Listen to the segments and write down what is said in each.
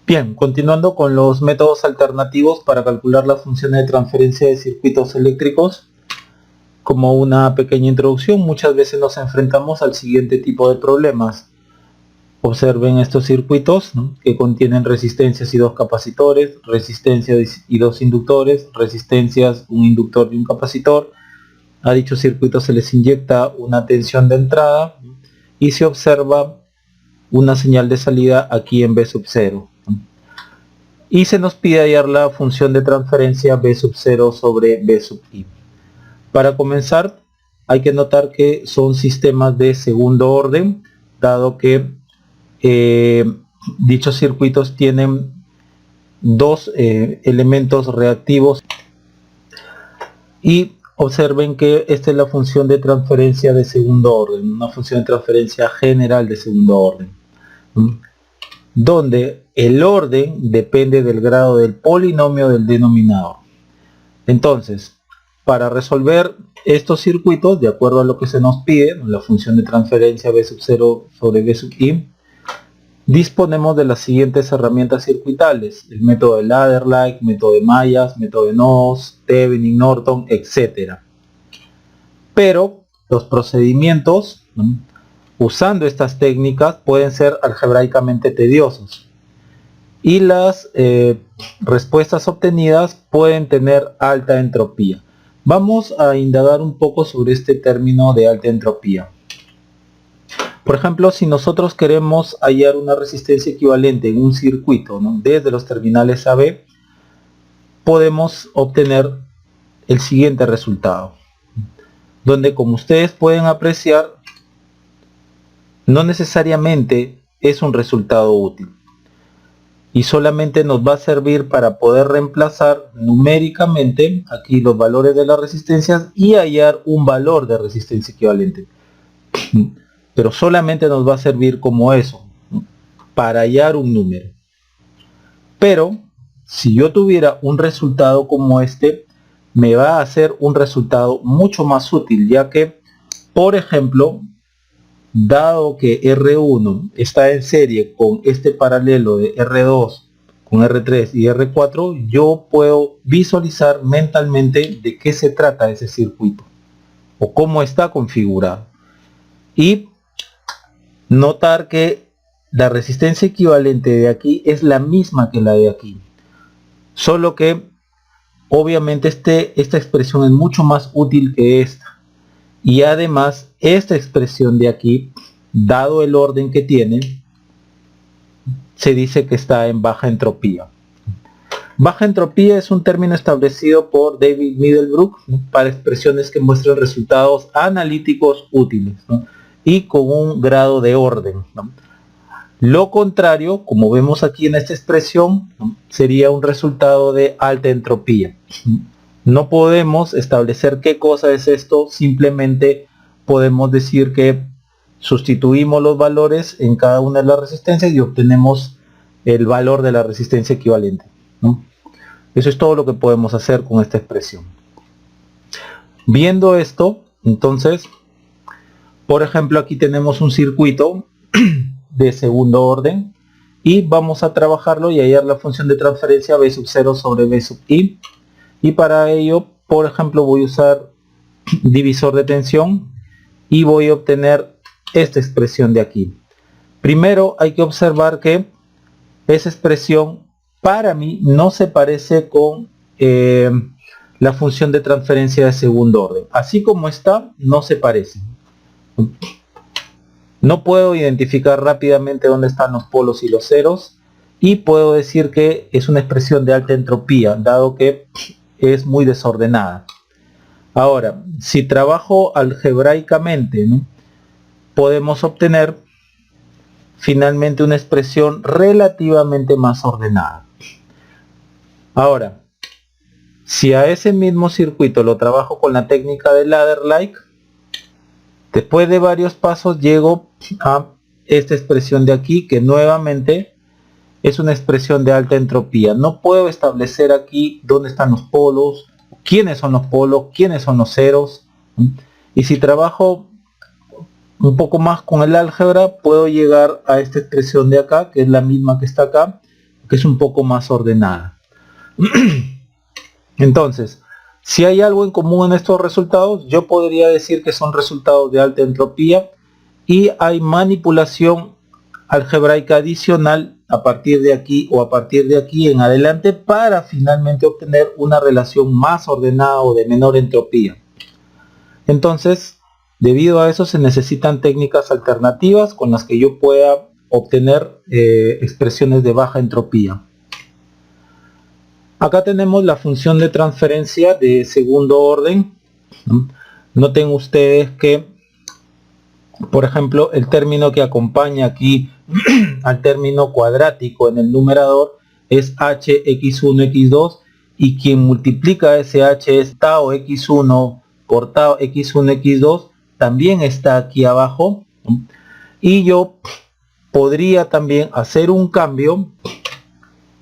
Bien, continuando con los métodos alternativos para calcular las funciones de transferencia de circuitos eléctricos. Como una pequeña introducción, muchas veces nos enfrentamos al siguiente tipo de problemas. Observen estos circuitos, ¿no?, que contienen resistencias y dos capacitores, resistencias y dos inductores, resistencias, un inductor y un capacitor. A dichos circuitos se les inyecta una tensión de entrada y se observa una señal de salida aquí en B sub 0. Y se nos pide hallar la función de transferencia B sub 0 sobre B sub I. Para comenzar, hay que notar que son sistemas de segundo orden, dado que dichos circuitos tienen dos elementos reactivos. Y observen que esta es la función de transferencia de segundo orden, una función de transferencia general de segundo orden, donde el orden depende del grado del polinomio del denominador. Entonces, para resolver estos circuitos, de acuerdo a lo que se nos pide, la función de transferencia B sub 0 sobre B sub I, disponemos de las siguientes herramientas circuitales: el método de ladder-like, método de mallas, método de nodos, Thevenin, Norton, etc. Pero los procedimientos, ¿no?, usando estas técnicas pueden ser algebraicamente tediosos y las respuestas obtenidas pueden tener alta entropía. Vamos a indagar un poco sobre este término de alta entropía. Por ejemplo, si nosotros queremos hallar una resistencia equivalente en un circuito, ¿no?, desde los terminales A a B, podemos obtener el siguiente resultado, donde, como ustedes pueden apreciar, no necesariamente es un resultado útil y solamente nos va a servir para poder reemplazar numéricamente aquí los valores de las resistencias y hallar un valor de resistencia equivalente. Pero solamente nos va a servir como eso, ¿no?, para hallar un número. Pero si yo tuviera un resultado como este, me va a hacer un resultado mucho más útil, ya que, por ejemplo, dado que R1 está en serie con este paralelo de R2 con R3 y R4, yo puedo visualizar mentalmente de qué se trata ese circuito o cómo está configurado, y notar que la resistencia equivalente de aquí es la misma que la de aquí, solo que obviamente esta expresión es mucho más útil que esta, y además esta expresión de aquí, dado el orden que tiene, se dice que está en baja entropía. Baja entropía es un término establecido por David Middlebrook, ¿no?, para expresiones que muestran resultados analíticos útiles, ¿no?, y con un grado de orden, ¿no? Lo contrario, como vemos aquí en esta expresión, ¿no?, sería un resultado de alta entropía. No podemos establecer qué cosa es esto, simplemente podemos decir que sustituimos los valores en cada una de las resistencias y obtenemos el valor de la resistencia equivalente, ¿no? Eso es todo lo que podemos hacer con esta expresión. Viendo esto, entonces, por ejemplo, aquí tenemos un circuito de segundo orden y vamos a trabajarlo y hallar la función de transferencia B sub 0 sobre B sub I. Y para ello, por ejemplo, voy a usar divisor de tensión y voy a obtener esta expresión de aquí. Primero hay que observar que esa expresión para mí no se parece con la función de transferencia de segundo orden. Así como está, no se parece. No puedo identificar rápidamente dónde están los polos y los ceros, y puedo decir que es una expresión de alta entropía, dado que es muy desordenada. Ahora, si trabajo algebraicamente, ¿no?, podemos obtener finalmente una expresión relativamente más ordenada. Ahora, si a ese mismo circuito lo trabajo con la técnica de ladder-like, después de varios pasos llego a esta expresión de aquí, que nuevamente es una expresión de alta entropía. No puedo establecer aquí dónde están los polos, quiénes son los polos, quiénes son los ceros. Y si trabajo un poco más con el álgebra, puedo llegar a esta expresión de acá, que es la misma que está acá, que es un poco más ordenada. Entonces, si hay algo en común en estos resultados, yo podría decir que son resultados de alta entropía y hay manipulación algebraica adicional a partir de aquí o a partir de aquí en adelante para finalmente obtener una relación más ordenada o de menor entropía. Entonces, debido a eso se necesitan técnicas alternativas con las que yo pueda obtener expresiones de baja entropía. Acá tenemos la función de transferencia de segundo orden. Noten ustedes que, por ejemplo, el término que acompaña aquí al término cuadrático en el numerador es hx1 x2 y quien multiplica ese h es tau x1 por tau x1 x2 también está aquí abajo, y yo podría también hacer un cambio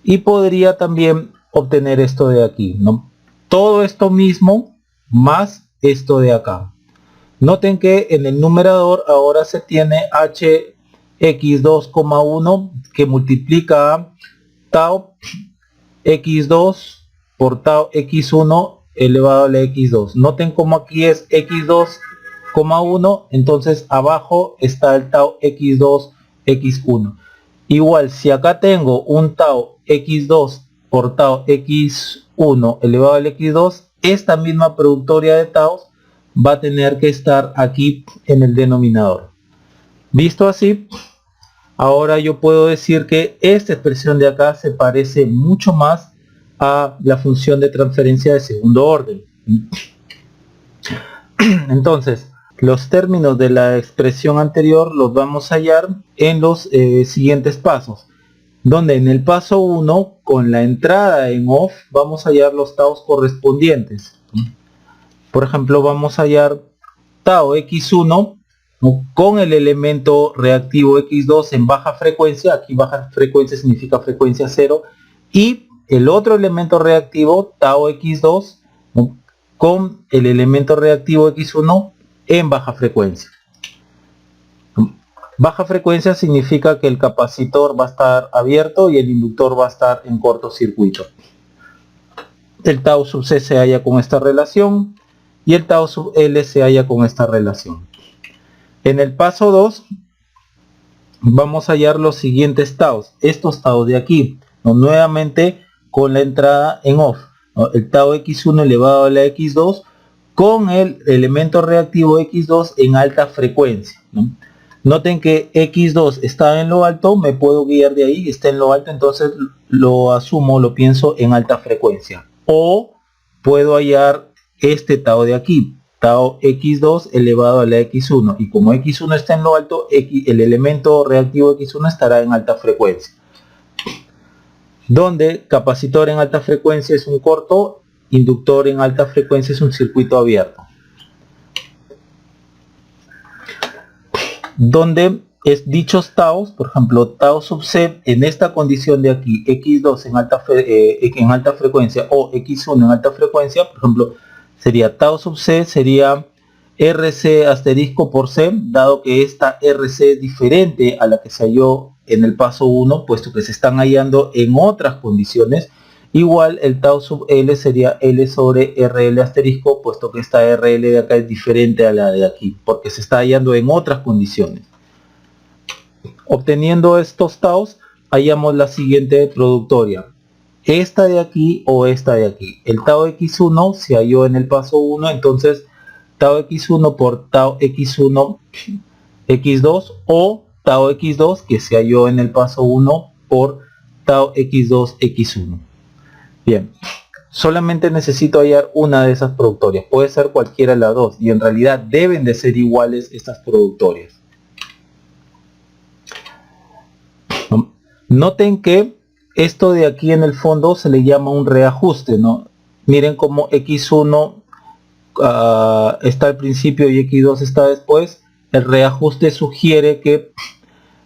y podría también obtener esto de aquí, ¿no? Todo esto mismo más esto de acá. Noten que en el numerador ahora se tiene hx2,1 que multiplica a tau x2 por tau x1 elevado a la x2. Noten como aquí es x2,1, entonces abajo está el tau x2 x1. Igual, si acá tengo un tau x2 por tau x1 elevado al x2, esta misma productoria de taus va a tener que estar aquí en el denominador. Visto así, ahora yo puedo decir que esta expresión de acá se parece mucho más a la función de transferencia de segundo orden. Entonces, los términos de la expresión anterior los vamos a hallar en los siguientes pasos, donde en el paso 1, con la entrada en off, vamos a hallar los taus correspondientes. Por ejemplo, vamos a hallar tau x1 con el elemento reactivo x2 en baja frecuencia, aquí baja frecuencia significa frecuencia 0, y el otro elemento reactivo, tau x2, con el elemento reactivo x1 en baja frecuencia. Baja frecuencia significa que el capacitor va a estar abierto y el inductor va a estar en cortocircuito. El tau sub c se halla con esta relación y el tau sub l se halla con esta relación. En el paso 2 vamos a hallar los siguientes taus, estos taus de aquí, ¿no? Nuevamente con la entrada en off, ¿no? El tau x1 elevado a la x2 con el elemento reactivo x2 en alta frecuencia, ¿no? Noten que x2 está en lo alto, me puedo guiar de ahí, está en lo alto, entonces lo asumo, lo pienso en alta frecuencia. O puedo hallar este tau de aquí, tau x2 elevado a la x1, y como x1 está en lo alto, el elemento reactivo x1 estará en alta frecuencia. Donde capacitor en alta frecuencia es un corto, inductor en alta frecuencia es un circuito abierto. Donde es dichos taus, por ejemplo, tau sub c en esta condición de aquí, x2 en alta frecuencia o x1 en alta frecuencia, por ejemplo, sería tau sub c, sería rc asterisco por c, dado que esta rc es diferente a la que se halló en el paso 1, puesto que se están hallando en otras condiciones. Igual el tau sub l sería l sobre rl asterisco, puesto que esta rl de acá es diferente a la de aquí, porque se está hallando en otras condiciones. Obteniendo estos taus, hallamos la siguiente productoria. Esta de aquí o esta de aquí. El tau x1 se halló en el paso 1, entonces tau x1 por tau x1 x2 o tau x2 que se halló en el paso 1 por tau x2 x1. Bien, solamente necesito hallar una de esas productorias, puede ser cualquiera de las dos, y en realidad deben de ser iguales estas productorias. Noten que esto de aquí en el fondo se le llama un reajuste, ¿no? Miren cómo x1 está al principio y x2 está después. El reajuste sugiere que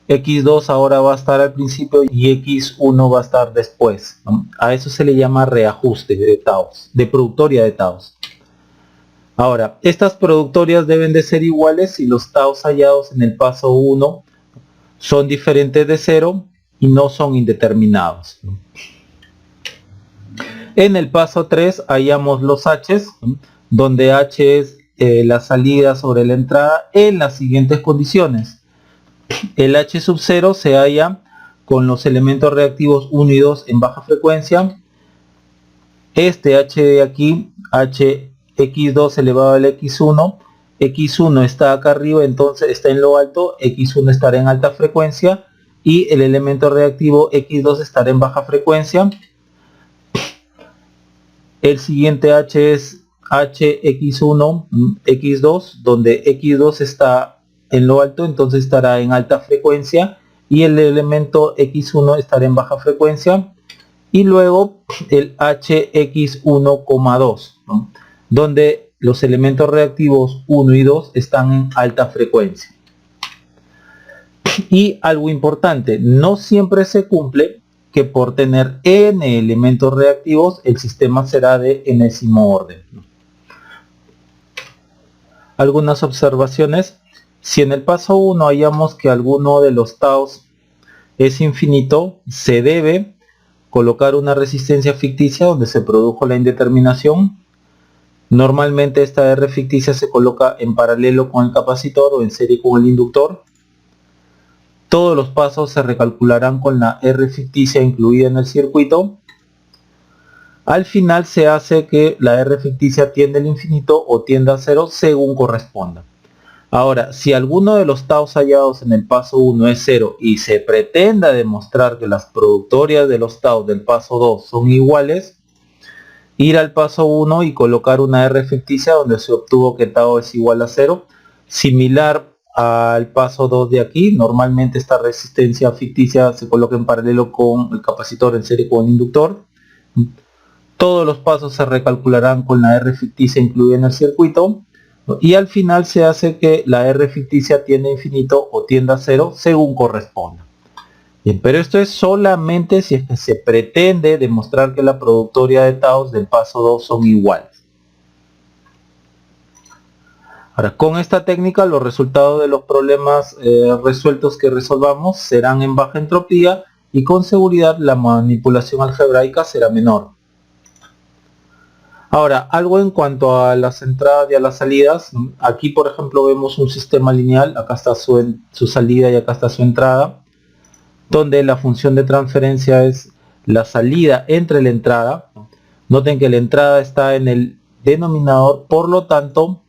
x2 ahora va a estar al principio y x1 va a estar después, ¿no? A eso se le llama reajuste de taus, de productoria de taus. Ahora, estas productorias deben de ser iguales si los taus hallados en el paso 1 son diferentes de 0 y no son indeterminados. En el paso 3 hallamos los H's, donde H es la salida sobre la entrada en las siguientes condiciones. El H sub 0 se halla con los elementos reactivos 1 y 2 en baja frecuencia. Este H de aquí, H x2 elevado al x1, x1 está acá arriba, entonces está en lo alto, x1 estará en alta frecuencia y el elemento reactivo x2 estará en baja frecuencia. El siguiente H es hx1 x2, donde x2 está en lo alto, entonces estará en alta frecuencia y el elemento x1 estará en baja frecuencia. Y luego el hx1,2, ¿no?, donde los elementos reactivos 1 y 2 están en alta frecuencia. Y algo importante, no siempre se cumple que por tener n elementos reactivos el sistema será de enésimo orden. Algunas observaciones. Si en el paso 1 hallamos que alguno de los taos es infinito, se debe colocar una resistencia ficticia donde se produjo la indeterminación. Normalmente esta R ficticia se coloca en paralelo con el capacitor o en serie con el inductor. Todos los pasos se recalcularán con la R ficticia incluida en el circuito. Al final se hace que la R ficticia tiende al infinito o tienda a cero según corresponda. Ahora, si alguno de los taos hallados en el paso 1 es 0 y se pretenda demostrar que las productorias de los taos del paso 2 son iguales, ir al paso 1 y colocar una R ficticia donde se obtuvo que tau es igual a 0, similar al paso 2 de aquí. Normalmente esta resistencia ficticia se coloca en paralelo con el capacitor en serie con el inductor. Todos los pasos se recalcularán con la R ficticia incluida en el circuito. Y al final se hace que la R ficticia tienda a infinito o tienda a cero según corresponda. Bien, pero esto es solamente si es que se pretende demostrar que la productoria de taos del paso 2 son iguales. Ahora, con esta técnica los resultados de los problemas resueltos que resolvamos serán en baja entropía y con seguridad la manipulación algebraica será menor. Ahora, algo en cuanto a las entradas y a las salidas. Aquí, por ejemplo, vemos un sistema lineal. Acá está su salida y acá está su entrada, donde la función de transferencia es la salida entre la entrada. Noten que la entrada está en el denominador, por lo tanto,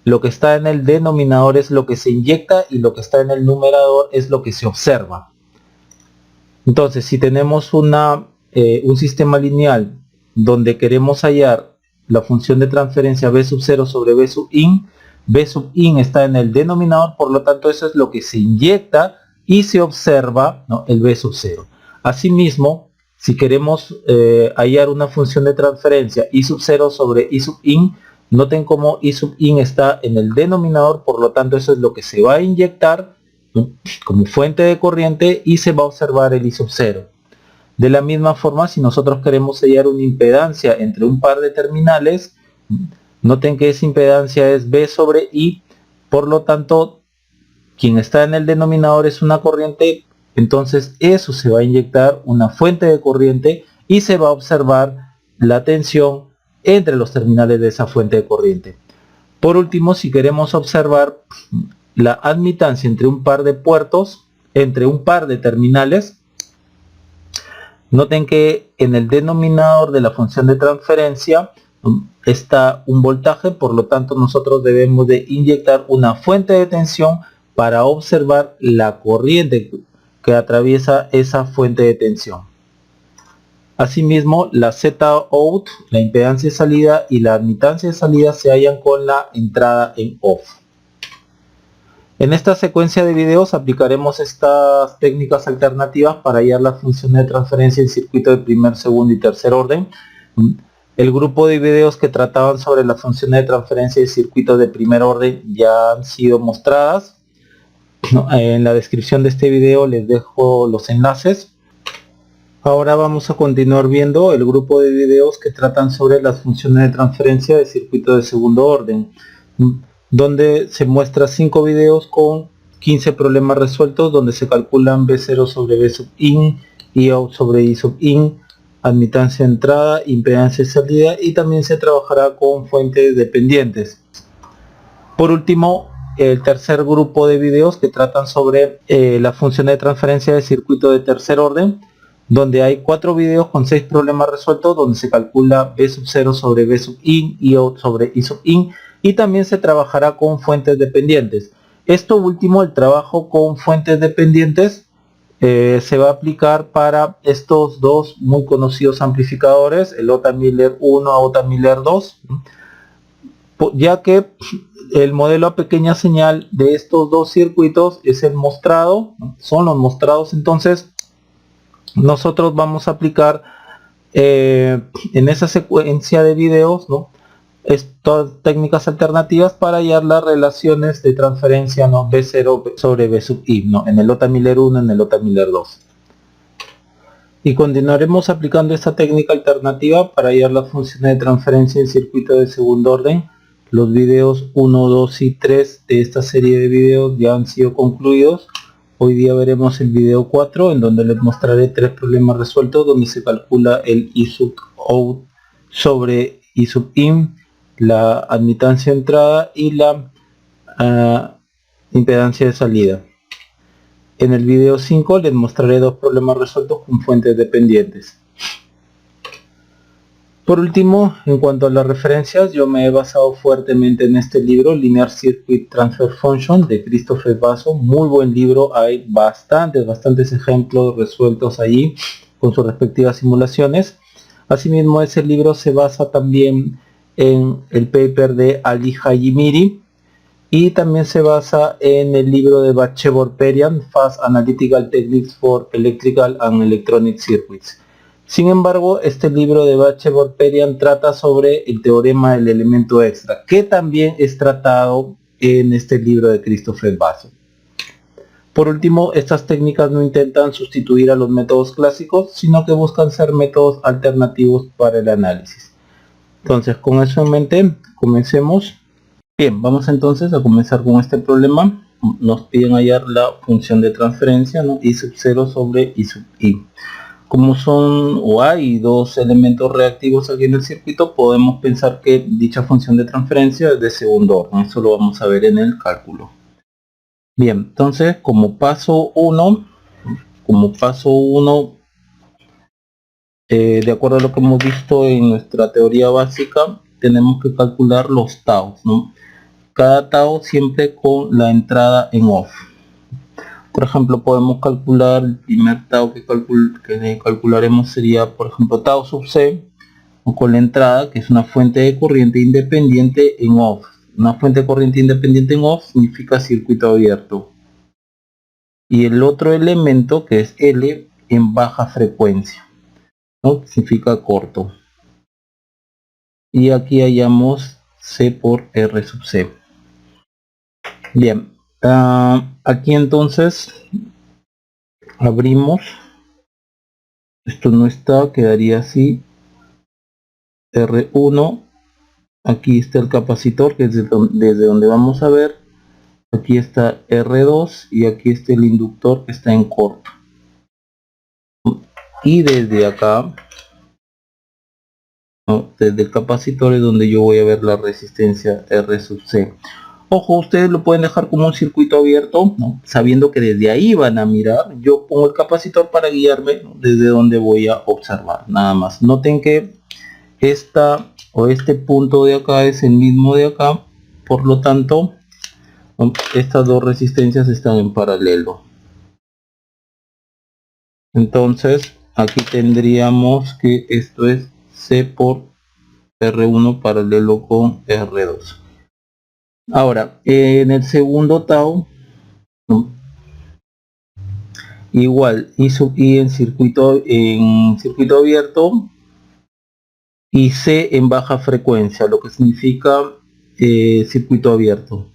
lo que está en el denominador es lo que se inyecta y lo que está en el numerador es lo que se observa. Entonces, si tenemos un sistema lineal donde queremos hallar la función de transferencia b sub 0 sobre b sub in está en el denominador, por lo tanto eso es lo que se inyecta y se observa, ¿no?, el b sub 0. Asimismo, si queremos hallar una función de transferencia i sub 0 sobre i sub in, noten como i sub in está en el denominador, por lo tanto eso es lo que se va a inyectar, ¿no?, como fuente de corriente y se va a observar el i sub 0. De la misma forma, si nosotros queremos hallar una impedancia entre un par de terminales, noten que esa impedancia es B sobre I, por lo tanto, quien está en el denominador es una corriente, entonces eso se va a inyectar una fuente de corriente y se va a observar la tensión entre los terminales de esa fuente de corriente. Por último, si queremos observar la admitancia entre un par de puertos, entre un par de terminales, noten que en el denominador de la función de transferencia está un voltaje, por lo tanto nosotros debemos de inyectar una fuente de tensión para observar la corriente que atraviesa esa fuente de tensión. Asimismo, la Z-out, la impedancia de salida y la admitancia de salida se hallan con la entrada en off. En esta secuencia de videos aplicaremos estas técnicas alternativas para hallar las funciones de transferencia en circuito de primer, segundo y tercer orden. El grupo de videos que trataban sobre las funciones de transferencia de circuito de primer orden ya han sido mostradas. En la descripción de este video les dejo los enlaces. Ahora vamos a continuar viendo el grupo de videos que tratan sobre las funciones de transferencia de circuito de segundo orden, donde se muestra 5 videos con 15 problemas resueltos donde se calculan B0 sobre B sub in, I-out sobre I sub in, admitancia de entrada, impedancia de salida, y también se trabajará con fuentes dependientes. Por último, el tercer grupo de videos que tratan sobre la función de transferencia de circuito de tercer orden, donde hay 4 videos con 6 problemas resueltos donde se calcula B sub 0 sobre B sub in, I-out sobre I sub in, y también se trabajará con fuentes dependientes. Esto último, el trabajo con fuentes dependientes, se va a aplicar para estos dos muy conocidos amplificadores, el OTA Miller 1 a OTA Miller 2, ya que el modelo a pequeña señal de estos dos circuitos es el mostrado, son los mostrados. Entonces nosotros vamos a aplicar en esa secuencia de videos, ¿no?, estas técnicas alternativas para hallar las relaciones de transferencia, ¿no?, B0 sobre B sub I, ¿no?, en el OTA Miller 1, en el OTA Miller 2. Y continuaremos aplicando esta técnica alternativa para hallar las funciones de transferencia en circuito de segundo orden. Los videos 1, 2 y 3 de esta serie de videos ya han sido concluidos. Hoy día veremos el video 4, en donde les mostraré 3 problemas resueltos donde se calcula el I sub out sobre I sub in, la admitancia de entrada y la impedancia de salida. En el video 5 les mostraré 2 problemas resueltos con fuentes dependientes. Por último, en cuanto a las referencias, yo me he basado fuertemente en este libro, Linear Circuit Transfer Function, de Christopher Basso. Muy buen libro, hay bastantes ejemplos resueltos allí con sus respectivas simulaciones. Asimismo, ese libro se basa también en el paper de Ali Hajimiri, y también se basa en el libro de Batchevorperian, Fast Analytical Techniques for Electrical and Electronic Circuits. Sin embargo, este libro de Batchevorperian trata sobre el teorema del elemento extra, que también es tratado en este libro de Christopher Basso. Por último, estas técnicas no intentan sustituir a los métodos clásicos, sino que buscan ser métodos alternativos para el análisis. Entonces, con eso en mente, comencemos. Bien, vamos entonces a comenzar con este problema. Nos piden hallar la función de transferencia, ¿no?, I sub 0 sobre I sub I. Como son o hay dos elementos reactivos aquí en el circuito, podemos pensar que dicha función de transferencia es de segundo orden. Eso lo vamos a ver en el cálculo. Bien, entonces como paso 1, de acuerdo a lo que hemos visto en nuestra teoría básica, tenemos que calcular los taus, ¿no? Cada tau siempre con la entrada en off. Por ejemplo, podemos calcular el primer tau que calcularemos sería, por ejemplo, tau sub c, o con la entrada, que es una fuente de corriente independiente en off. Una fuente de corriente independiente en off significa circuito abierto. Y el otro elemento, que es L, en baja frecuencia, ¿no?, significa corto. Y aquí hallamos C por R sub C. Bien. Aquí entonces abrimos, esto no está, quedaría así, R1, aquí está el capacitor, que es desde donde vamos a ver, aquí está R2 y aquí está el inductor, que está en corto, y desde acá, ¿no?, desde el capacitor es donde yo voy a ver la resistencia R sub C. Ojo, ustedes lo pueden dejar como un circuito abierto, ¿no?, sabiendo que desde ahí van a mirar. Yo pongo el capacitor para guiarme, ¿no?, desde donde voy a observar, nada más. Noten que este punto de acá es el mismo de acá, por lo tanto, ¿no?, estas dos resistencias están en paralelo. Entonces, aquí tendríamos que esto es C por R1 paralelo con R2. Ahora, en el segundo tau, ¿no?, igual I sub I en circuito abierto y C en baja frecuencia, lo que significa circuito abierto.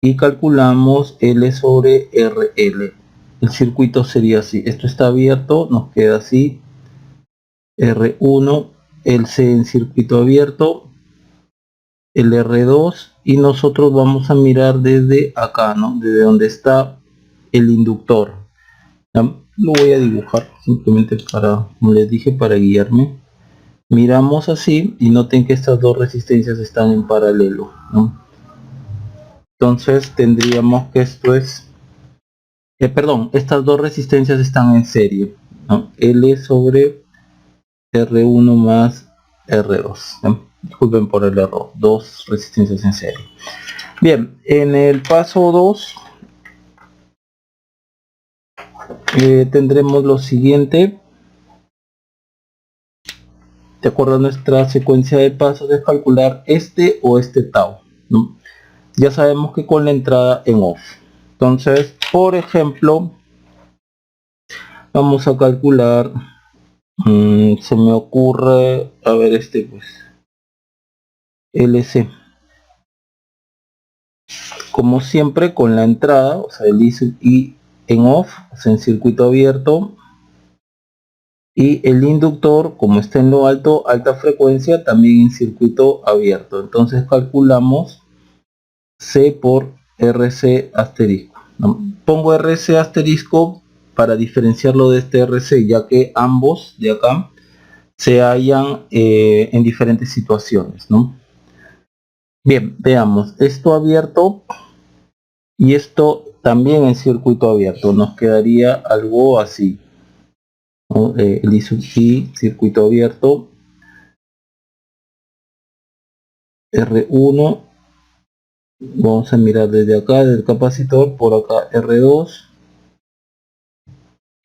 Y calculamos L sobre RL. El circuito sería así. Esto está abierto, nos queda así. R1, el C en circuito abierto. el R2 y nosotros vamos a mirar desde acá, ¿no? Desde donde está el inductor. ¿Ya? Lo voy a dibujar simplemente para, como les dije, para guiarme. Miramos así y noten que estas dos resistencias están en paralelo, ¿no? Entonces tendríamos que esto es, perdón, estas dos resistencias están en serie, ¿no? L sobre R1 más R2, ¿no? Disculpen por el error, dos resistencias en serie. Bien, en el paso 2 tendremos lo siguiente. De acuerdo a nuestra secuencia de pasos, es calcular este o este tau, ¿no? Ya sabemos que con la entrada en off. Entonces, por ejemplo, vamos a calcular, se me ocurre, a ver, este pues, LC. Como siempre, con la entrada, o sea, el I en off, o sea, en circuito abierto, y el inductor, como está en lo alto, alta frecuencia, también en circuito abierto. Entonces calculamos C por RC asterisco, ¿no? Pongo RC asterisco para diferenciarlo de este RC, ya que ambos de acá se hallan en diferentes situaciones, ¿no? Bien, veamos, esto abierto y esto también en circuito abierto. Nos quedaría algo así, ¿no? El I sub I, circuito abierto, R1, vamos a mirar desde acá, del capacitor, por acá R2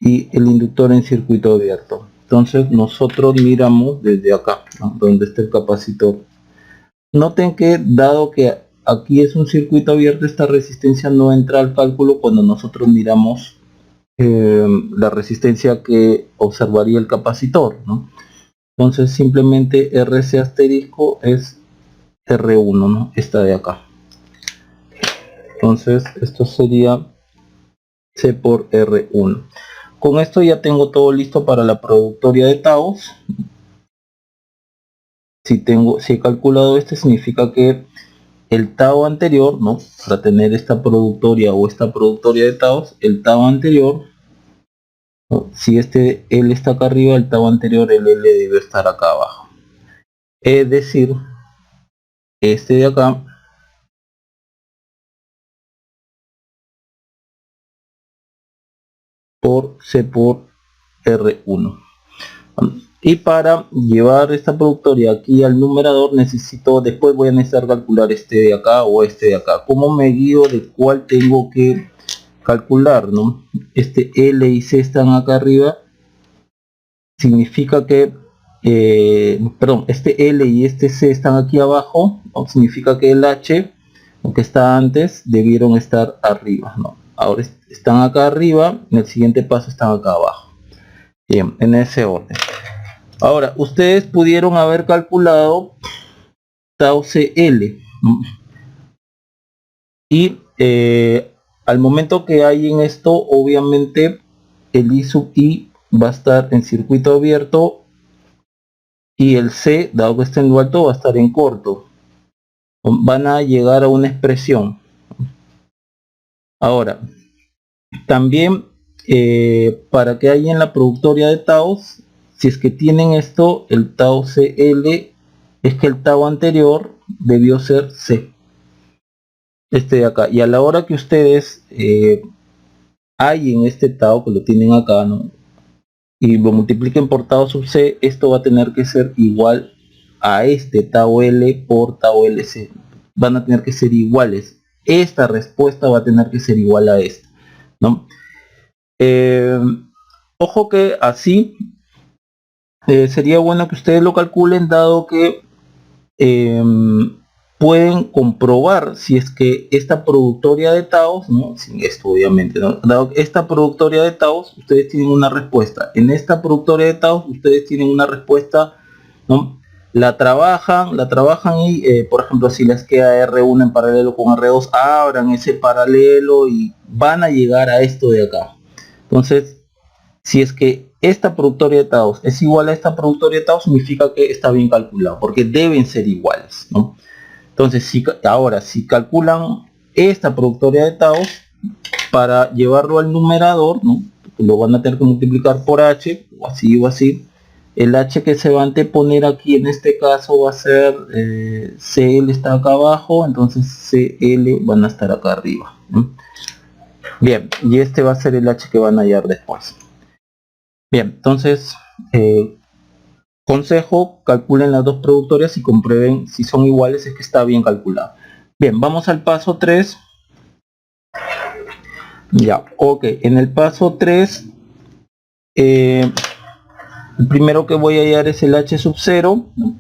y el inductor en circuito abierto. Entonces nosotros miramos desde acá, ¿no? Donde está el capacitor. Noten que dado que aquí es un circuito abierto, esta resistencia no entra al cálculo cuando nosotros miramos la resistencia que observaría el capacitor, ¿no? Entonces simplemente RC asterisco es R1, ¿no? Esta de acá. Entonces esto sería C por R1. Con esto ya tengo todo listo para la productoria de taos. Si he calculado este, significa que el tau anterior, ¿no? Para tener esta productoria o esta productoria de taos, el tau anterior, ¿no? Si este L está acá arriba, el tau anterior, el L debe estar acá abajo. Es decir, este de acá por C por R1. Y para llevar esta productoria aquí al numerador necesito, después voy a necesitar calcular este de acá o este de acá. ¿Cómo me guío de cuál tengo que calcular, no? Este L y C están acá arriba, significa que, perdón, este L y este C están aquí abajo, ¿no? Significa que el H, lo que está antes, debieron estar arriba, ¿no? Ahora están acá arriba, en el siguiente paso están acá abajo. Bien, en ese orden. Ahora, ustedes pudieron haber calculado tau CL, ¿no? Y al momento que hay en esto, obviamente el I sub I va a estar en circuito abierto y el C, dado que está en lo alto, va a estar en corto. Van a llegar a una expresión. Ahora, también para que haya en la productoria de taos, si es que tienen esto, el tau CL, es que el tau anterior debió ser C. Este de acá. Y a la hora que ustedes hay en este tau, que lo tienen acá, ¿no? Y lo multipliquen por tau sub C, esto va a tener que ser igual a este tau L por tau LC. Van a tener que ser iguales. Esta respuesta va a tener que ser igual a esta, ¿no? Ojo que así sería bueno que ustedes lo calculen, dado que pueden comprobar si es que esta productoria de taos, ¿no? Sin esto obviamente, ¿no? Dado que esta productoria de taos, ustedes tienen una respuesta. En esta productoria de taos, ustedes tienen una respuesta, ¿no? La trabajan y, por ejemplo, si les queda R1 en paralelo con R2, abran ese paralelo y van a llegar a esto de acá. Entonces, si es que esta productoria de taos es igual a esta productoria de taos, significa que está bien calculado, porque deben ser iguales, ¿no? Entonces, si calculan esta productoria de taos, para llevarlo al numerador, ¿no?, lo van a tener que multiplicar por h, o así. El h que se va a anteponer aquí en este caso va a ser CL está acá abajo, entonces CL van a estar acá arriba, ¿no? Bien, y este va a ser el h que van a hallar después. Bien, entonces consejo, calculen las dos productorias y comprueben si son iguales, es que está bien calculado. Bien, vamos al paso 3. Ya, ok, en el paso 3 el primero que voy a hallar es el h sub 0, ¿no?,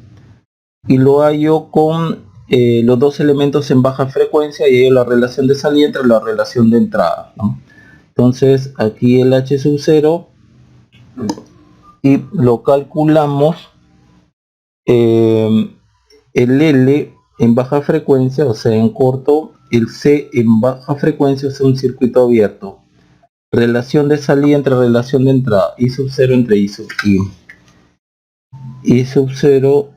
y lo hallo con los dos elementos en baja frecuencia y hallo la relación de salida entre la relación de entrada, ¿no? Entonces aquí el h sub 0 y lo calculamos, el L en baja frecuencia, o sea en corto, el C en baja frecuencia, o sea un circuito abierto, relación de salida entre relación de entrada, I sub 0 entre I sub I, I sub 0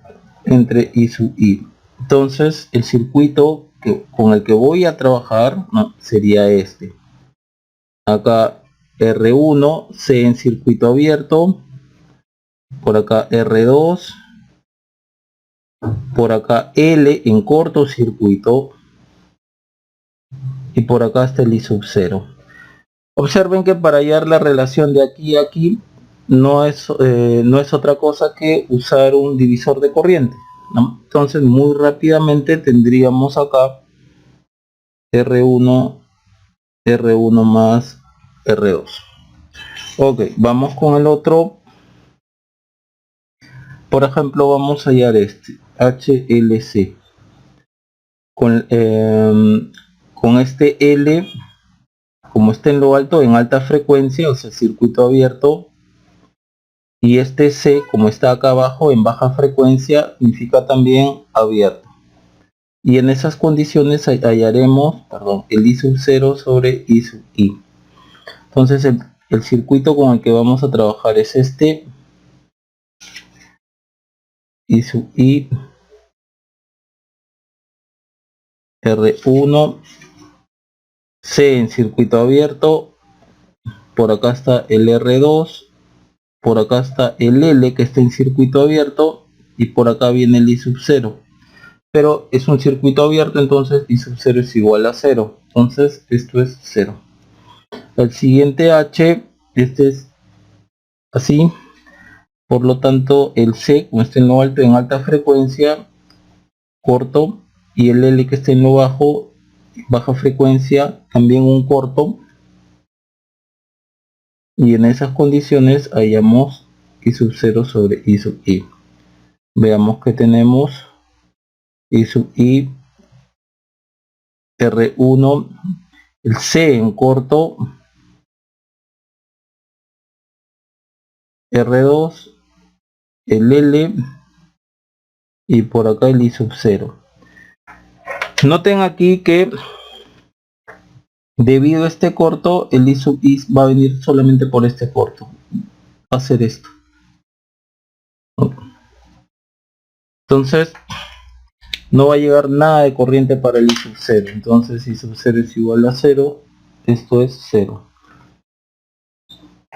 entre I sub I. Entonces el circuito con el que voy a trabajar, ¿no?, sería este. Acá R1, C en circuito abierto, por acá R2, por acá L en cortocircuito, y por acá está el I sub 0. Observen que para hallar la relación de aquí a aquí no es otra cosa que usar un divisor de corriente, ¿no? Entonces muy rápidamente tendríamos acá R1 más R2. Ok, vamos con el otro. Por ejemplo, vamos a hallar este HLC con este L, como está en lo alto, en alta frecuencia, o sea circuito abierto, y este C, como está acá abajo en baja frecuencia, significa también abierto. Y en esas condiciones hallaremos, el I sub 0 sobre I sub I. Entonces el circuito con el que vamos a trabajar es este, I sub I, R1, C en circuito abierto, por acá está el R2, por acá está el L que está en circuito abierto, y por acá viene el I sub 0. Pero es un circuito abierto, entonces I sub 0 es igual a 0. Entonces esto es 0. El siguiente H, este es así. Por lo tanto, el C, como está en lo alto, en alta frecuencia, corto, y el L que está en lo bajo, baja frecuencia, también un corto. Y en esas condiciones hallamos I sub 0 sobre I sub I. Veamos que tenemos I sub I, R1, el C en corto, R2, el L, y por acá el I sub 0. Noten aquí que debido a este corto, el I sub I va a venir solamente por este corto. Va a ser esto. Entonces no va a llegar nada de corriente para el I sub 0. Entonces I sub 0 es igual a 0. Esto es 0.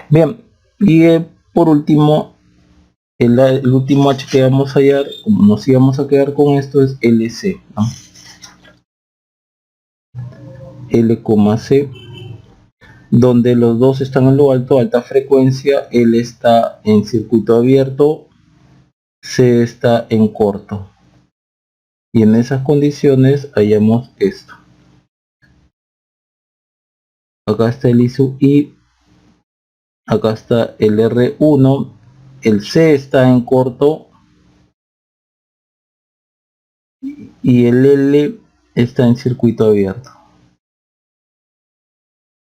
Bien, y por último, el último H que vamos a hallar, como nos íbamos a quedar con esto, es LC, ¿no? L, C, donde los dos están en lo alto, alta frecuencia, L está en circuito abierto, C está en corto. Y en esas condiciones hallamos esto. Acá está el I sub I, acá está el R1, el C está en corto y el L está en circuito abierto.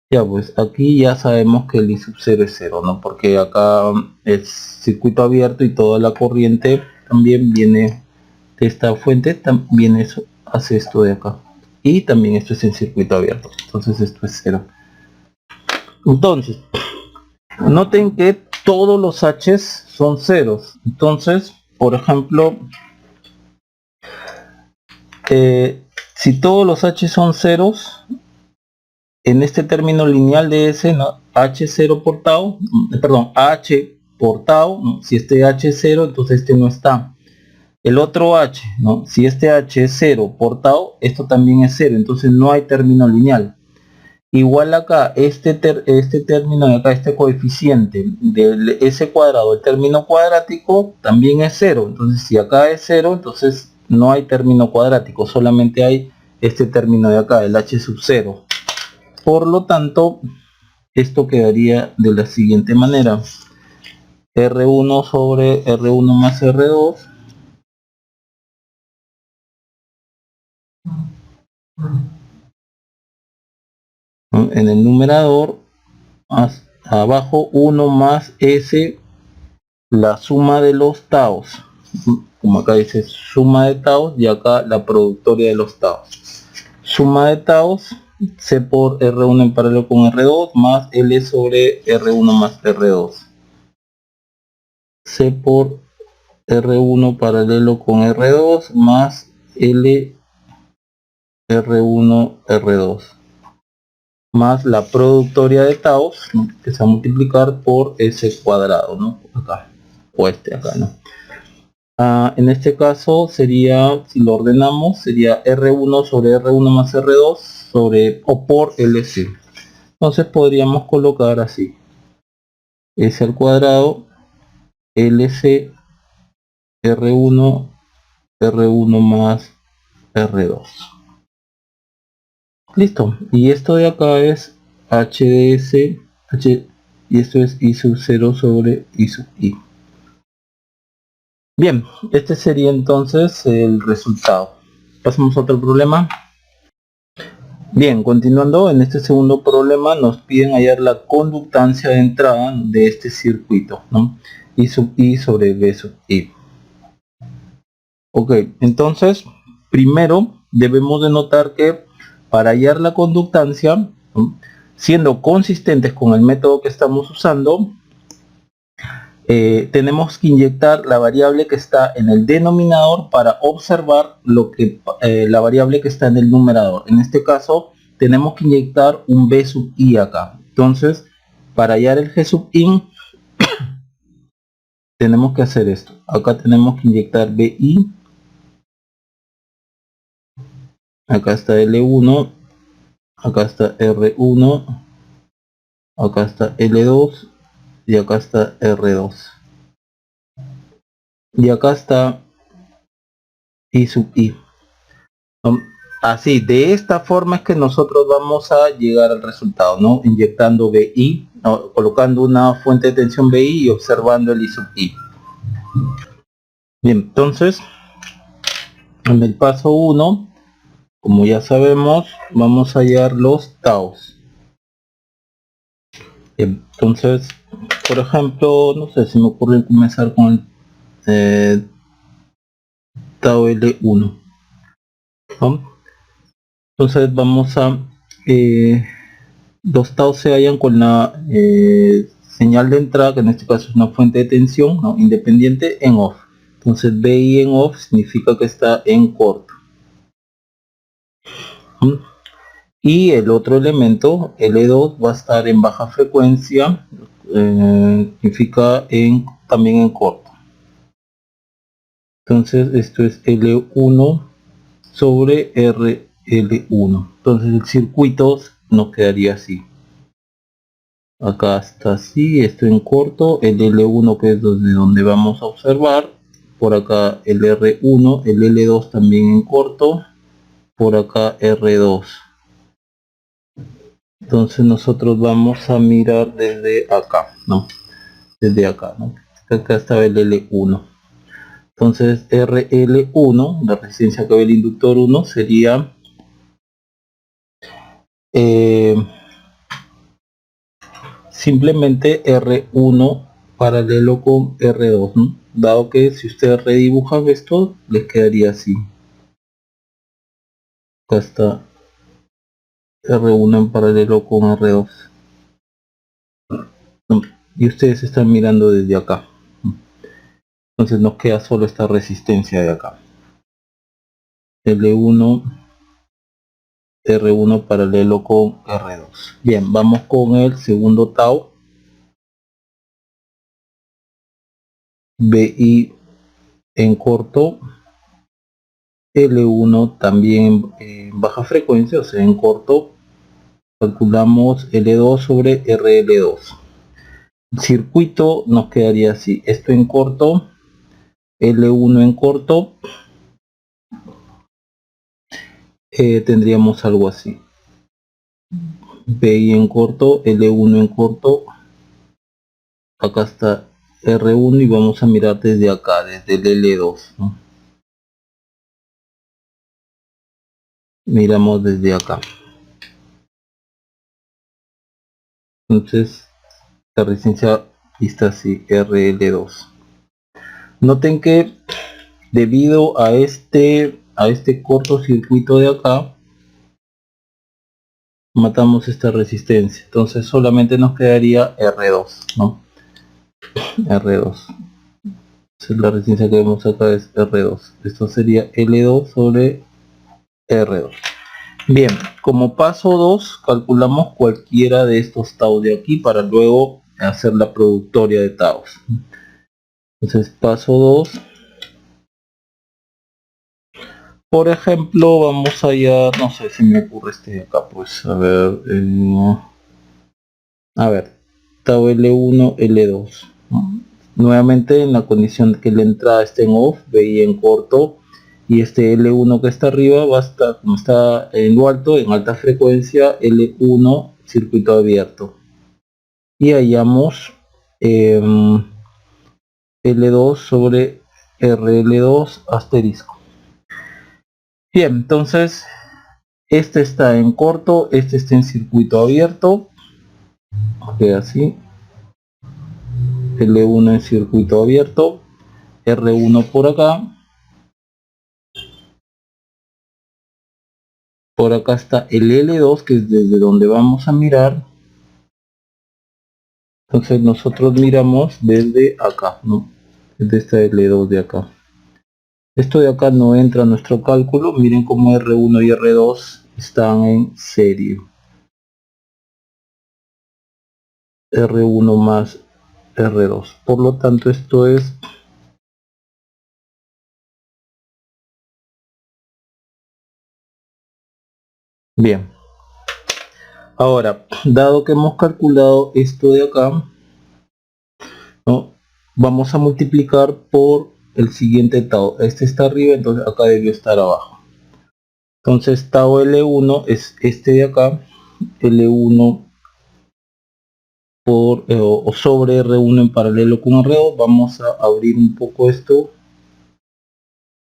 Ya, pues aquí ya sabemos que el I sub 0 es 0, ¿no? Porque acá es circuito abierto y toda la corriente también viene de esta fuente, también eso hace esto de acá. Y también esto es en circuito abierto, entonces esto es 0. Entonces, noten que todos los H's son ceros. Entonces, por ejemplo, si todos los h son ceros, en este término lineal de S, ¿no? H0 por tau, perdón, H por tau, ¿no? Si este H es 0, entonces este no está. El otro H, ¿no? Si este H es 0 por tau, esto también es 0, entonces no hay término lineal. Igual acá, este término de acá, este coeficiente del S cuadrado, el término cuadrático, también es 0. Entonces si acá es 0, entonces no hay término cuadrático, solamente hay este término de acá, el H sub 0. Por lo tanto, esto quedaría de la siguiente manera. R1 sobre R1 más R2 en el numerador, más abajo 1 más S, la suma de los taos, como acá dice suma de taos, y acá la productoria de los taos. Suma de taos, C por R1 en paralelo con R2 más L sobre R1 más R2. C por R1 paralelo con R2 más L R1 R2 más la productoria de taos, ¿no? Que se va a multiplicar por S cuadrado, ¿no? Acá, o este acá, ¿no? En este caso sería, si lo ordenamos, sería R1 sobre R1 más R2 sobre o por LC. Entonces podríamos colocar así: S al cuadrado LC R1 R1 más R2. Listo. Y esto de acá es H de S, H, y esto es I sub 0 sobre I sub I. Bien, este sería entonces el resultado. Pasamos a otro problema. Bien, continuando, en este segundo problema nos piden hallar la conductancia de entrada de este circuito, ¿no? I sub I sobre B sub I. Ok, entonces, primero debemos de notar que para hallar la conductancia, ¿no? Siendo consistentes con el método que estamos usando, tenemos que inyectar la variable que está en el denominador para observar la variable que está en el numerador. En este caso tenemos que inyectar un b sub i acá. Entonces, para hallar el g sub i tenemos que hacer esto. Acá tenemos que inyectar bi, acá está L1, acá está R1, acá está L2 y acá está R2. Y acá está I sub i. Así, de esta forma es que nosotros vamos a llegar al resultado, ¿no? Inyectando BI, ¿no? Colocando una fuente de tensión BI y observando el I sub I. Bien, entonces, en el paso 1, como ya sabemos, vamos a hallar los taos. Bien, entonces, por ejemplo, no sé, si me ocurre comenzar con tau L1, ¿no? Entonces vamos a los taos se hallan con la señal de entrada, que en este caso es una fuente de tensión, ¿no? Independiente, en off. Entonces BI en off significa que está en corto. Y el otro elemento, L2, va a estar en baja frecuencia, significa también en corto. Entonces esto es L1 sobre RL1. Entonces el circuito nos quedaría así. Acá está así, esto en corto, el L1 que es donde vamos a observar, por acá el R1, el L2 también en corto, por acá R2. Entonces nosotros vamos a mirar desde acá, ¿no? Desde acá, ¿no? Acá está el L1. Entonces RL1, la resistencia que ve el inductor 1, sería simplemente R1 paralelo con R2, ¿no? Dado que si ustedes redibujan esto, les quedaría así. Acá está R1 en paralelo con R2. Y ustedes están mirando desde acá. Entonces nos queda solo esta resistencia de acá. L1, R1 paralelo con R2. Bien, vamos con el segundo tau. BI en corto, L1 también en baja frecuencia, o sea en corto, calculamos L2 sobre RL2. El circuito nos quedaría así, esto en corto, L1 en corto, tendríamos algo así, BI en corto, L1 en corto, acá está R1 y vamos a mirar desde acá, desde el L2, ¿no? Miramos desde acá. Entonces la resistencia está así, RL2. Noten que debido a este cortocircuito de acá, matamos esta resistencia. Entonces solamente nos quedaría R2, ¿no? R2. Entonces la resistencia que vemos acá es R2. Esto sería L2 sobre R2. Bien, como paso 2 calculamos cualquiera de estos tau de aquí para luego hacer la productoria de taus. Entonces paso 2, por ejemplo, vamos allá, no sé si me ocurre este de acá, pues a ver, tau L1, L2, ¿no? Nuevamente en la condición de que la entrada esté en off, BI en corto, y este L1 que está arriba va a estar, como está en lo alto, en alta frecuencia, L1 circuito abierto, y hallamos L2 sobre RL2 asterisco. Bien, entonces este está en corto, este está en circuito abierto, queda así, L1 en circuito abierto, R1 por acá está el L2 que es desde donde vamos a mirar. Entonces nosotros miramos desde acá, ¿no? Desde esta L2 de acá. Esto de acá no entra a nuestro cálculo. Miren cómo R1 y R2 están en serie. R1 más R2. Por lo tanto esto es bien. Ahora, dado que hemos calculado esto de acá, ¿no? Vamos a multiplicar por el siguiente tau. Este está arriba, entonces acá debió estar abajo. Entonces tau L1 es este de acá, L1 por o sobre R1 en paralelo con R2. Vamos a abrir un poco esto.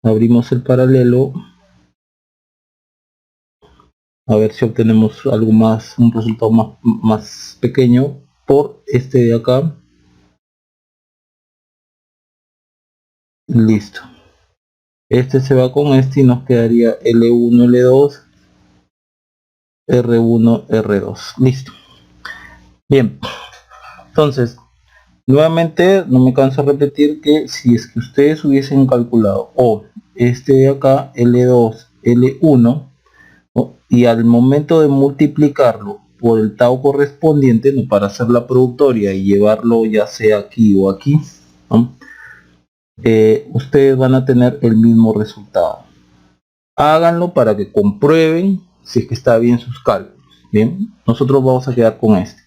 Abrimos el paralelo. A ver si obtenemos algo más, un resultado más pequeño por este de acá. Listo. Este se va con este y nos quedaría L1, L2, R1, R2. Listo. Bien. Entonces, nuevamente no me canso de repetir que si es que ustedes hubiesen calculado o este de acá, L2, L1, ¿no? Y al momento de multiplicarlo por el tau correspondiente, ¿no? Para hacer la productoria y llevarlo ya sea aquí o aquí, ¿no? Ustedes van a tener el mismo resultado. Háganlo para que comprueben si es que está bien sus cálculos. Bien, nosotros vamos a quedar con este.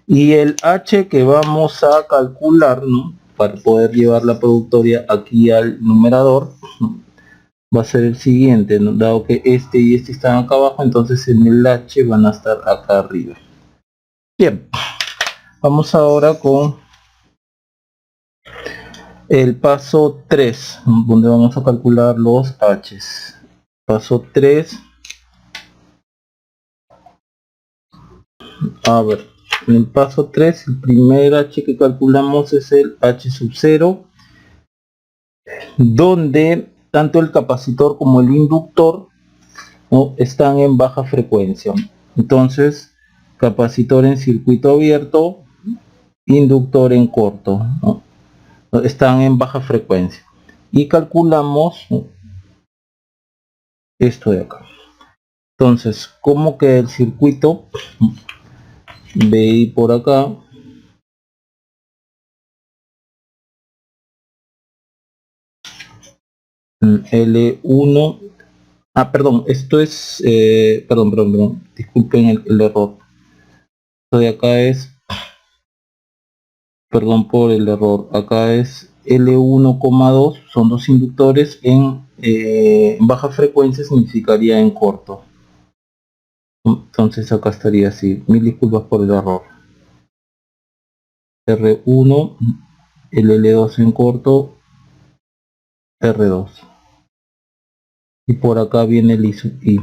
Y el H que vamos a calcular, ¿no? Para poder llevar la productoria aquí al numerador, ¿no? Va a ser el siguiente, ¿no? Dado que este y este están acá abajo, entonces en el H van a estar acá arriba. Bien, vamos ahora con el paso 3, donde vamos a calcular los H's. Paso 3. A ver, en el paso 3, el primer H que calculamos es el H sub 0, donde tanto el capacitor como el inductor, ¿no? Están en baja frecuencia. Entonces, capacitor en circuito abierto, inductor en corto, ¿no? Están en baja frecuencia. Y calculamos, ¿no? esto de acá. Entonces, ¿cómo queda el circuito? BI por acá. L1. Perdón, esto es... perdón. Disculpen el error. Esto de acá es... Perdón por el error. Acá es L1,2. Son dos inductores en baja frecuencia, significaría en corto. Entonces acá estaría así. Mil disculpas por el error. R1, el L2 en corto, R2. Y por acá viene el I sub I.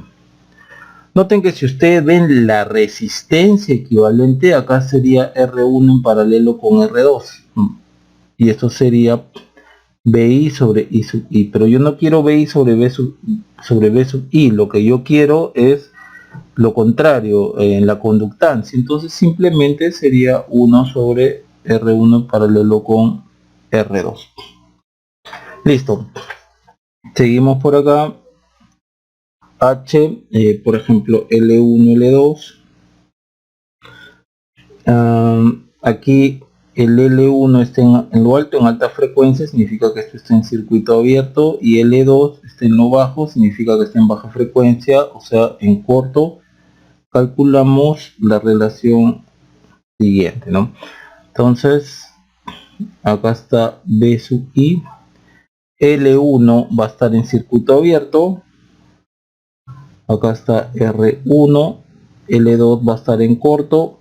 Noten que si ustedes ven la resistencia equivalente, acá sería R1 en paralelo con R2. Y esto sería BI sobre I sub I. Pero yo no quiero BI sobre B sub I. Lo que yo quiero es lo contrario en la conductancia. Entonces simplemente sería 1 sobre R1 paralelo con R2. Listo. Seguimos por acá. H, por ejemplo, L1, L2. Aquí el L1 está en lo alto, en alta frecuencia, significa que esto está en circuito abierto, y L2 está en lo bajo, significa que está en baja frecuencia, o sea, en corto. Calculamos la relación siguiente, ¿no? Entonces, acá está B sub I. L1 va a estar en circuito abierto. Acá está R1. L2 va a estar en corto.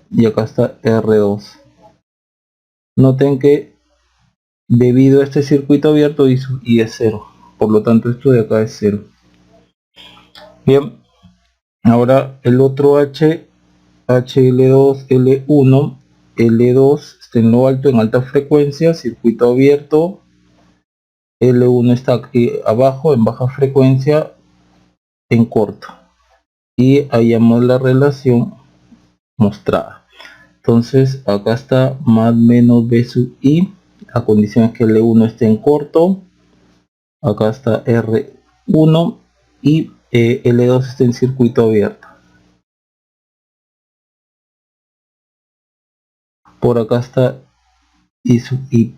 Y acá está R2. Noten que debido a este circuito abierto I sub I es 0. Por lo tanto, esto de acá es 0. Bien. Ahora el otro H. HL2, L1. L2 está en lo alto, en alta frecuencia, circuito abierto. L1 está aquí abajo, en baja frecuencia, en corto. Y hallamos la relación mostrada. Entonces acá está más menos B sub I, a condición que L1 esté en corto. Acá está R1 y L2 está en circuito abierto. Por acá está I sub I.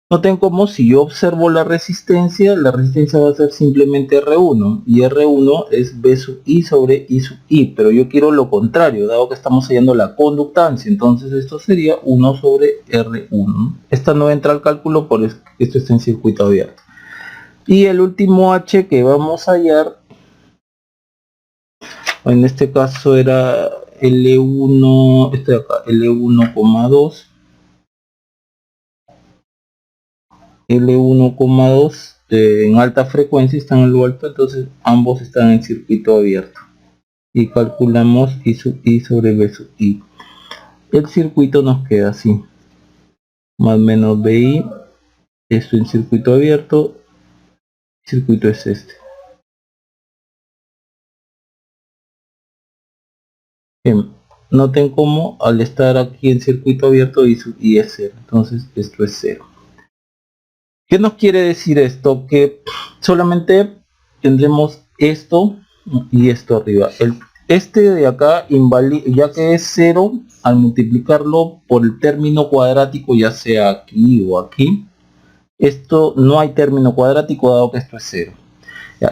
Noten como si yo observo la resistencia va a ser simplemente R1, y R1 es B sub I sobre I sub I, pero yo quiero lo contrario, dado que estamos hallando la conductancia, entonces esto sería 1 sobre R1. Esta no entra al cálculo, por esto está en circuito abierto. Y el último H que vamos a hallar, en este caso era L1, este de acá, L1,2. L1,2 en alta frecuencia, están en lo alto, entonces ambos están en circuito abierto. Y calculamos I sub I sobre B sub I. El circuito nos queda así. Más menos BI, esto en circuito abierto, el circuito es este. Bien, noten cómo al estar aquí en circuito abierto I sub I es 0, entonces esto es 0. ¿Qué nos quiere decir esto? Que solamente tendremos esto y esto arriba. Este de acá invalida, ya que es 0, al multiplicarlo por el término cuadrático, ya sea aquí o aquí, esto no hay término cuadrático dado que esto es 0.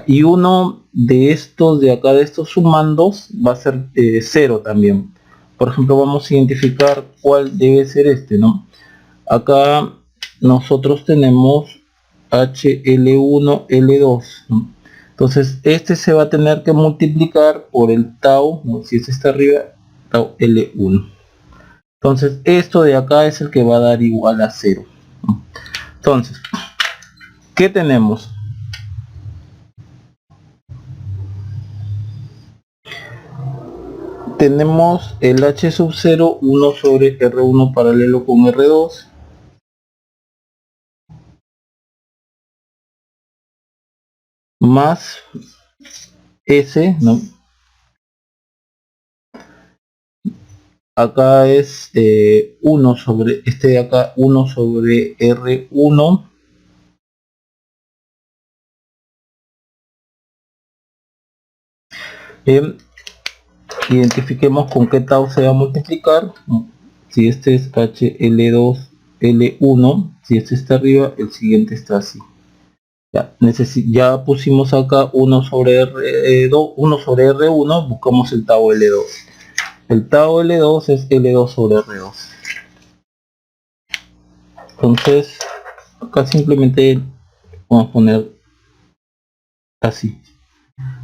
Y uno de estos de acá, de estos sumandos, va a ser 0 también. Por ejemplo, vamos a identificar cuál debe ser este, ¿no? Acá nosotros tenemos HL1, L2, ¿no? Entonces este se va a tener que multiplicar por el tau, ¿no? Si este está arriba, tau L1. Entonces esto de acá es el que va a dar igual a 0, ¿no? Entonces, ¿qué tenemos? Tenemos el H sub 0, 1 sobre R1 paralelo con R2. Más S, ¿no? Acá es 1 sobre, este de acá, 1 sobre R1 Identifiquemos con qué tau se va a multiplicar. Si este es HL2 L1, si este está arriba, el siguiente está así. Ya pusimos acá 1 sobre R2, 1 sobre R1, buscamos el tau L2. El tau L2 es L2 sobre R2. Entonces, acá simplemente vamos a poner así.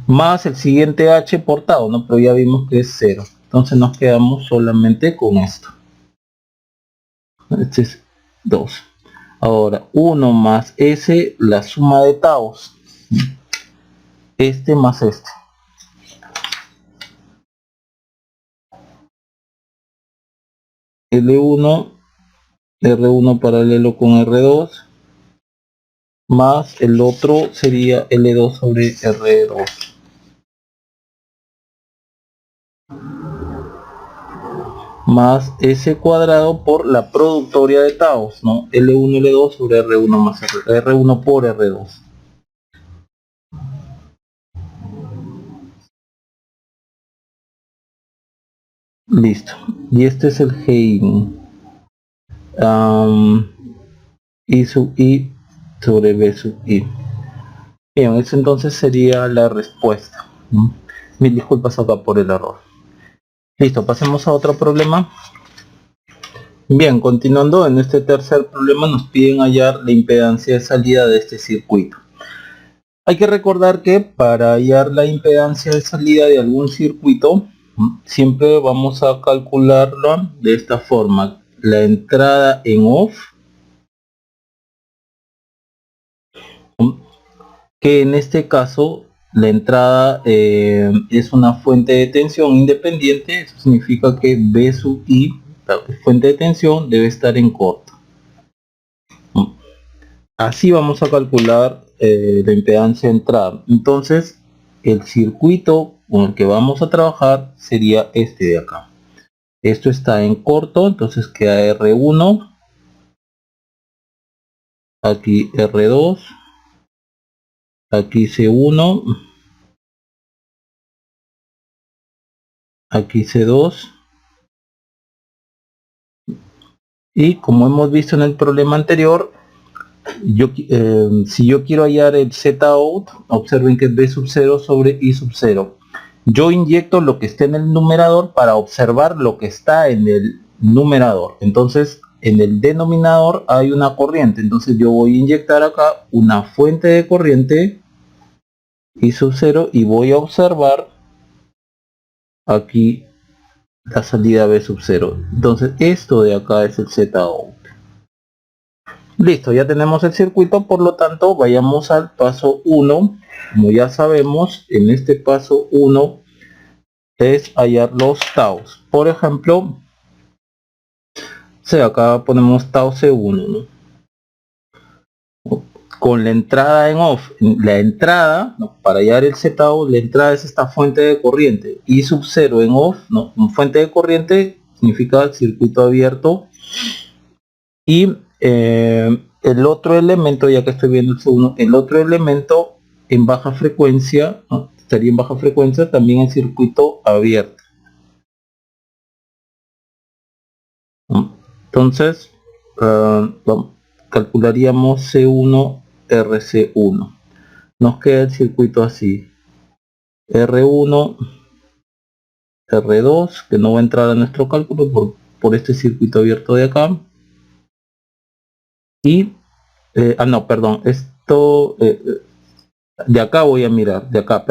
Más el siguiente H por tau, ¿no? Pero ya vimos que es 0. Entonces nos quedamos solamente con esto. Este es 2. Ahora, 1 más S, la suma de taus. Este más este. L1, R1 paralelo con R2. Más el otro sería L2 sobre R2. Más S cuadrado por la productoria de taus, ¿no? L1, L2 sobre R1 más R1 por R2. Listo. Y este es el gain. I sub I sobre B sub I. Bien, eso entonces sería la respuesta. Mil disculpas acá por el error. Listo, pasemos a otro problema. Bien, continuando, en este tercer problema nos piden hallar la impedancia de salida de este circuito. Hay que recordar que para hallar la impedancia de salida de algún circuito, siempre vamos a calcularlo de esta forma. La entrada en off, que en este caso la entrada es una fuente de tensión independiente. Eso significa que B sub I, la fuente de tensión, debe estar en corto. Así vamos a calcular la impedancia de entrada. Entonces el circuito con el que vamos a trabajar sería este de acá. Esto está en corto, entonces queda R1, aquí R2, aquí C1, aquí C2, y como hemos visto en el problema anterior, si yo quiero hallar el Z-out, observen que es B sub 0 sobre I sub 0. Yo inyecto lo que esté en el numerador para observar lo que está en el numerador. Entonces en el denominador hay una corriente, entonces yo voy a inyectar acá una fuente de corriente I sub 0 y voy a observar aquí la salida B sub 0. Entonces esto de acá es el Z-out. Listo, ya tenemos el circuito, por lo tanto vayamos al paso 1. Como ya sabemos, en este paso 1 es hallar los taus. Por ejemplo, acá ponemos tau C1, ¿no? Con la entrada en off. La entrada, ¿no? Para hallar el Z-out, la entrada es esta fuente de corriente. I sub 0 en off, ¿no? Fuente de corriente significa circuito abierto. Y el otro elemento, ya que estoy viendo el segundo, el otro elemento en baja frecuencia, ¿no? Estaría en baja frecuencia también el circuito abierto. Entonces calcularíamos C1 RC1. Nos queda el circuito así: R1 R2, que no va a entrar a nuestro cálculo por este circuito abierto de acá. Y no, perdón, esto de acá voy a mirar, de acá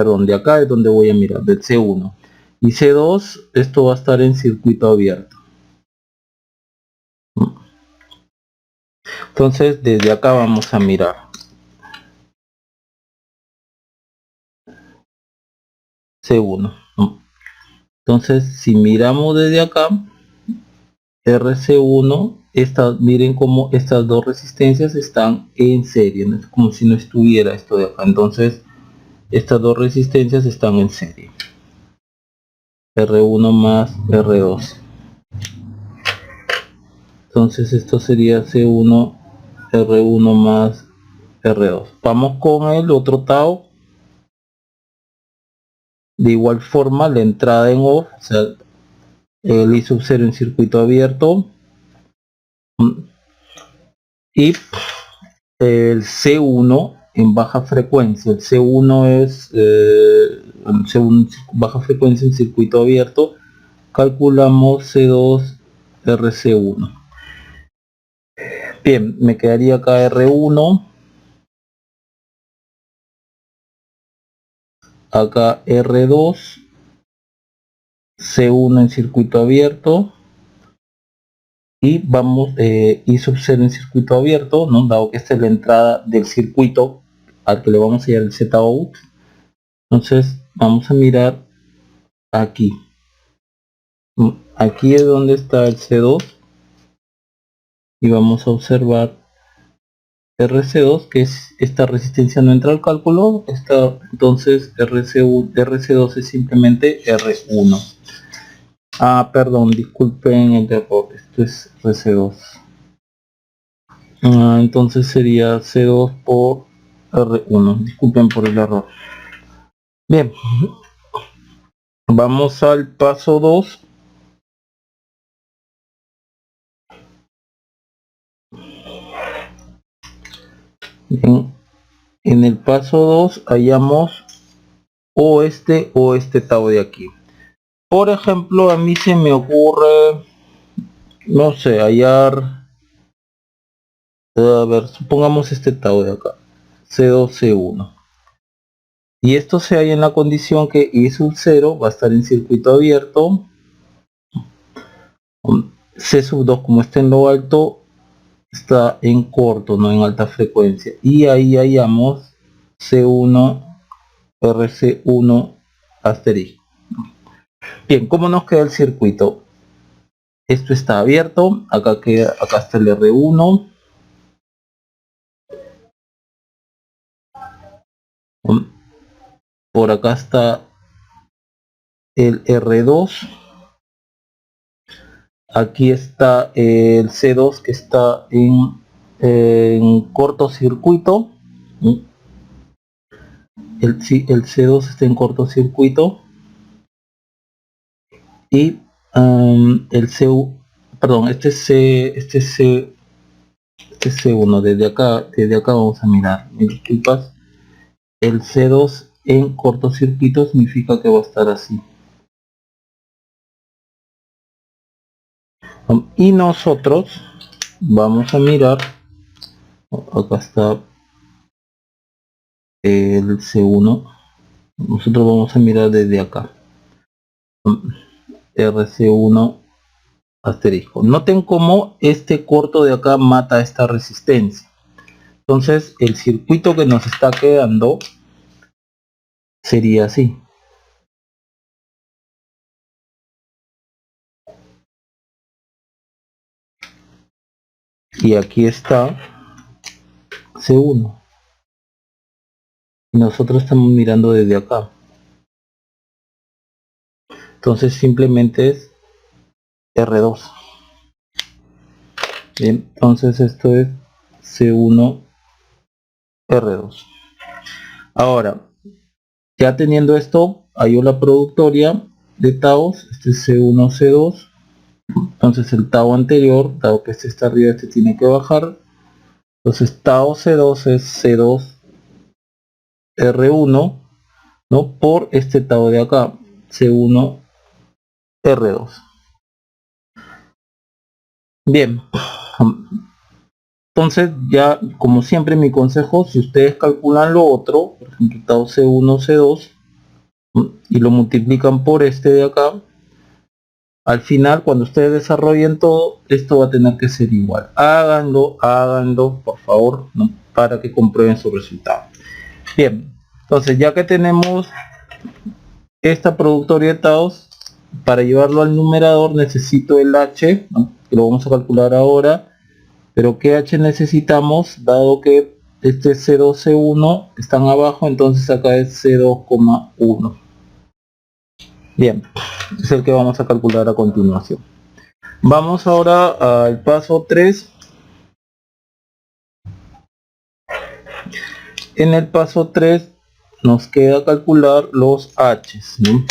es donde voy a mirar, del C1. Y C2, esto va a estar en circuito abierto. Entonces desde acá vamos a mirar C1. Entonces si miramos desde acá, RC1, miren cómo estas dos resistencias están en serie, ¿no? Es como si no estuviera esto de acá. Entonces estas dos resistencias están en serie, R1 más R2. Entonces esto sería C1 R1 más R2. Vamos con el otro tau. De igual forma la entrada en off, o sea, el I sub 0 en circuito abierto, y el C1 en baja frecuencia. El C1 es C1 baja frecuencia en circuito abierto. Calculamos C2 RC1. Bien, me quedaría acá R1, acá R2, C1 en circuito abierto, y vamos I sub 0 en circuito abierto, ¿no? Dado que esta es la entrada del circuito al que le vamos a hallar el Z out. Entonces vamos a mirar aquí. Aquí es donde está el C2 y vamos a observar RC2, que es esta resistencia, no entra al cálculo. Entonces RC2 es simplemente R1. Perdón, disculpen el error, esto es RC2. Entonces sería C2 por R1, disculpen por el error. Bien, vamos al paso 2. En el paso 2 hallamos o este tau de aquí. Por ejemplo, a mí se me ocurre, no sé, hallar, a ver, supongamos este tau de acá, C2, C1. Y esto se halla en la condición que I sub 0 va a estar en circuito abierto. C sub 2, como está en lo alto, está en corto, no en alta frecuencia. Y ahí hallamos C1, RC1 asterisco. Bien, ¿cómo nos queda el circuito? Esto está abierto, acá está el R1. Por acá está el R2. Aquí está el C2 que está en cortocircuito. El C2 está en cortocircuito. Y el perdón, este C1, desde acá vamos a mirar, me disculpas, el C2 en cortocircuito significa que va a estar así. Y nosotros vamos a mirar, acá está el C1, nosotros vamos a mirar desde acá, RC1 asterisco. Noten cómo este corto de acá mata esta resistencia. Entonces el circuito que nos está quedando sería así. Y aquí está C1. Y nosotros estamos mirando desde acá. Entonces simplemente es R2. Bien, entonces esto es C1 R2. Ahora, ya teniendo esto, hallo la productoria de taos. Este es C1 C2. Entonces el tau anterior, dado que este está arriba, este tiene que bajar. Entonces tau C2 es C2 R1, ¿no? Por este tau de acá, C1 R2. Bien, entonces ya como siempre mi consejo, si ustedes calculan lo otro, por ejemplo tau C1 C2, y lo multiplican por este de acá, al final cuando ustedes desarrollen todo, esto va a tener que ser igual. Háganlo por favor, ¿no? Para que comprueben su resultado. Bien, entonces ya que tenemos esta productoria de taos, para llevarlo al numerador necesito el h, ¿no? Que lo vamos a calcular ahora. Pero ¿qué h necesitamos? Dado que este C2, C1 están abajo, entonces acá es C2,1. Bien, es el que vamos a calcular a continuación. Vamos ahora al paso 3. En el paso 3 nos queda calcular los H's, ¿no?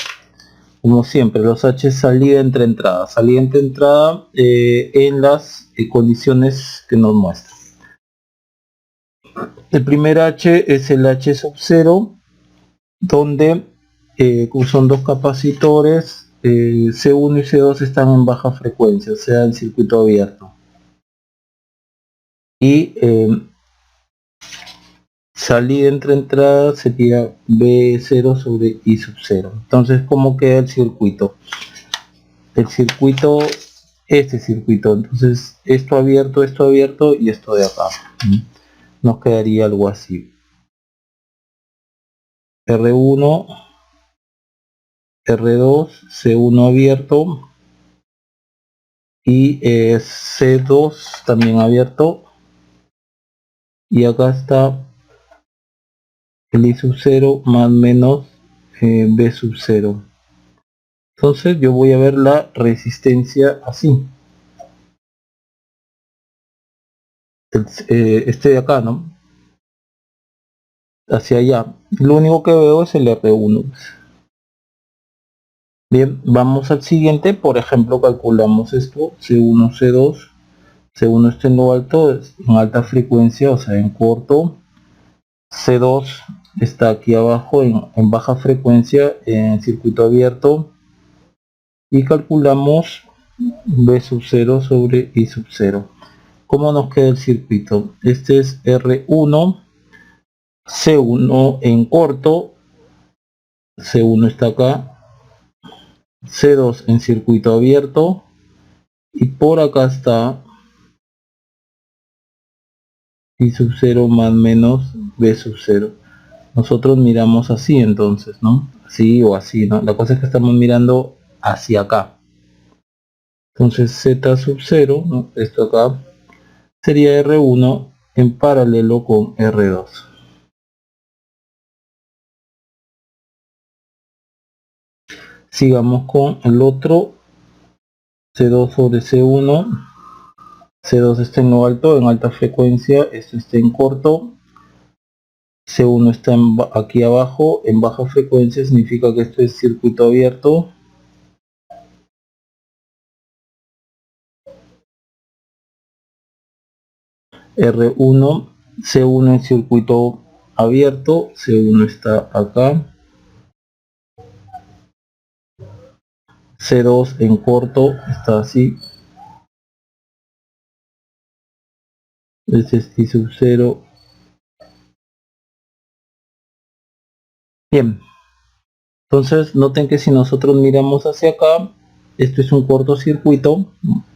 Como siempre, los H salida entre entrada, en las condiciones que nos muestra. El primer H es el H sub 0, donde son dos capacitores, C1 y C2 están en baja frecuencia, o sea, en circuito abierto. Y salida entre entradas sería B0 sobre I sub 0. Entonces, ¿cómo queda el circuito? El circuito, este circuito, entonces esto abierto y esto de acá. Nos quedaría algo así. R1, R2, C1 abierto y C2 también abierto. Y acá está el I sub 0 más menos B sub 0. Entonces yo voy a ver la resistencia así. Este de acá, ¿no? Hacia allá. Lo único que veo es el R1. Bien, vamos al siguiente. Por ejemplo, calculamos esto. C1, C2. C1 está en lo alto, en alta frecuencia, o sea, en corto. C2 está aquí abajo en baja frecuencia, en circuito abierto. Y calculamos B sub 0 sobre I sub 0. ¿Cómo nos queda el circuito? Este es R1, C1 en corto, C1 está acá, C2 en circuito abierto y por acá está I sub 0 más menos B sub 0. Nosotros miramos así entonces, ¿no? Así o así, ¿no? La cosa es que estamos mirando hacia acá. Entonces Z sub 0, ¿no? Esto acá sería R1 en paralelo con R2. Sigamos con el otro, C2 sobre C1. C2 está en lo alto, en alta frecuencia, esto está en corto. C1 está aquí abajo, en baja frecuencia, significa que esto es circuito abierto. R1, C1 en circuito abierto, C1 está acá. C2 en corto, está así. Este es I sub 0. Bien. Entonces noten que si nosotros miramos hacia acá, esto es un cortocircuito,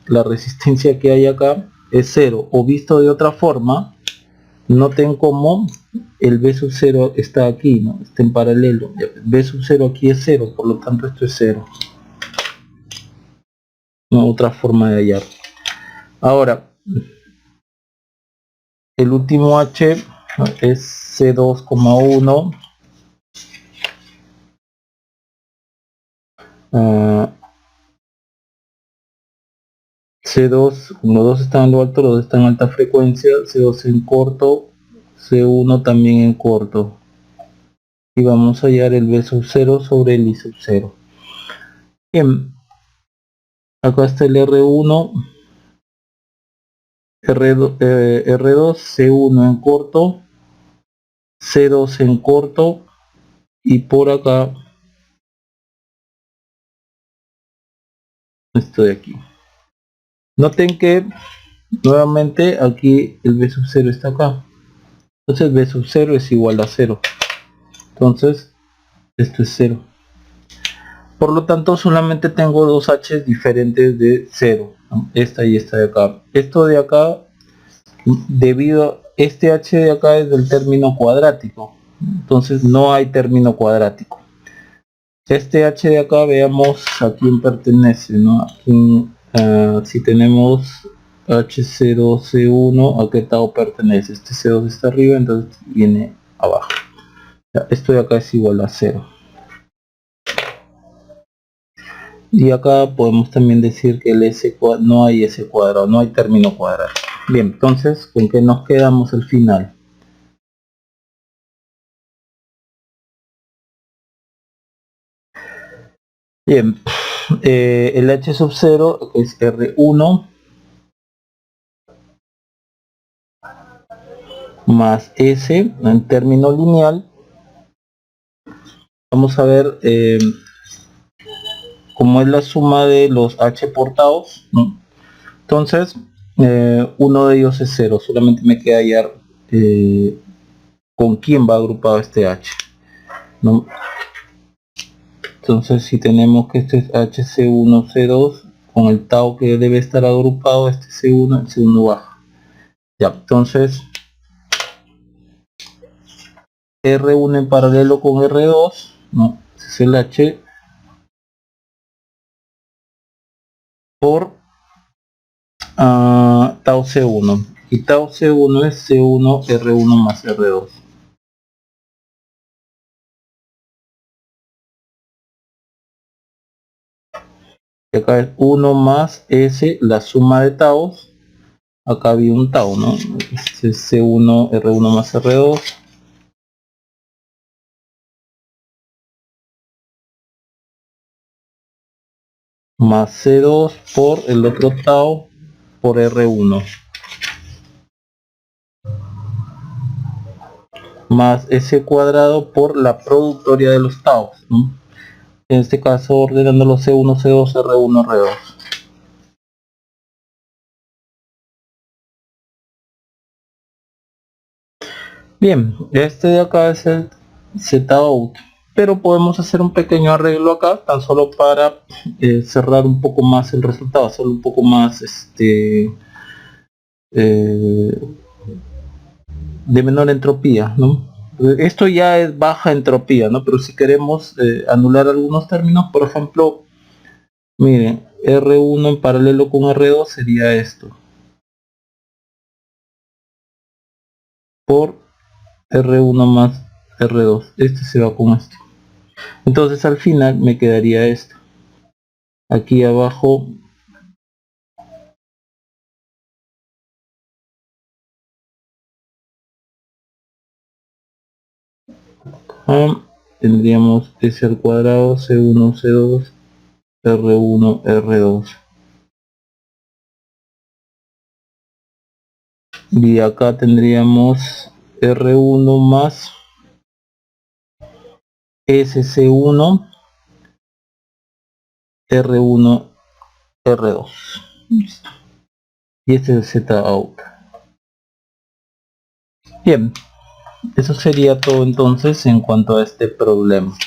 la resistencia que hay acá es 0, o visto de otra forma, noten como el B sub 0 está aquí, ¿no? Está en paralelo, B sub 0 aquí es 0, por lo tanto esto es 0. No, otra forma de hallar. Ahora, el último H es C2,1. C2, como 2 están en lo alto, los 2 están en alta frecuencia, C2 en corto, C1 también en corto. Y vamos a hallar el B sub 0 sobre el I sub 0. Bien, acá está el R1, R2, C1 en corto, C2 en corto, y por acá, esto de aquí. Noten que nuevamente aquí el B sub 0 está acá. Entonces B sub 0 es igual a 0. Entonces, esto es 0. Por lo tanto, solamente tengo dos H diferentes de 0, ¿no? Esta y esta de acá. Esto de acá, debido a este H de acá es del término cuadrático, entonces no hay término cuadrático. Este H de acá, veamos a quién pertenece, ¿no? Aquí, si tenemos H0, C1, ¿a qué tau pertenece? Este C2 está arriba, entonces viene abajo. Esto de acá es igual a 0. Y acá podemos también decir que el S no hay S cuadrado, no hay término cuadrado. Bien, entonces, ¿con qué nos quedamos al final? Bien, el H sub 0 es R1 más S en término lineal. Vamos a ver cómo es la suma de los H portados, ¿no? Entonces, uno de ellos es 0, solamente me queda hallar con quién va agrupado este H, ¿no? Entonces, si tenemos que este es HC1, C2, con el tau que debe estar agrupado, este C1, el C1 baja. Ya, entonces, R1 en paralelo con R2, ¿no? Ese es el H por tau C1. Y tau C1 es C1 R1 más R2. Y acá es 1 más S, la suma de taus. Acá había un tau, ¿no? Este es C1 R1 más R2. Más C2 por el otro tau por R1. Más S cuadrado por la productoria de los taus, ¿no? En este caso ordenándolo C1, C2, R1, R2. Bien, este de acá es el Z-out, pero podemos hacer un pequeño arreglo acá, tan solo para cerrar un poco más el resultado, hacerlo un poco más de menor entropía, ¿no? Esto ya es baja entropía, ¿no? Pero si queremos anular algunos términos, por ejemplo, miren, R1 en paralelo con R2 sería esto. Por R1 más R2. Este se va con esto. Entonces al final me quedaría esto. Aquí abajo tendríamos S al cuadrado, C1, C2, R1, R2. Y acá tendríamos R1 más SC1, R1, R2. Y este es el Z out. Bien, eso sería todo entonces en cuanto a este problema.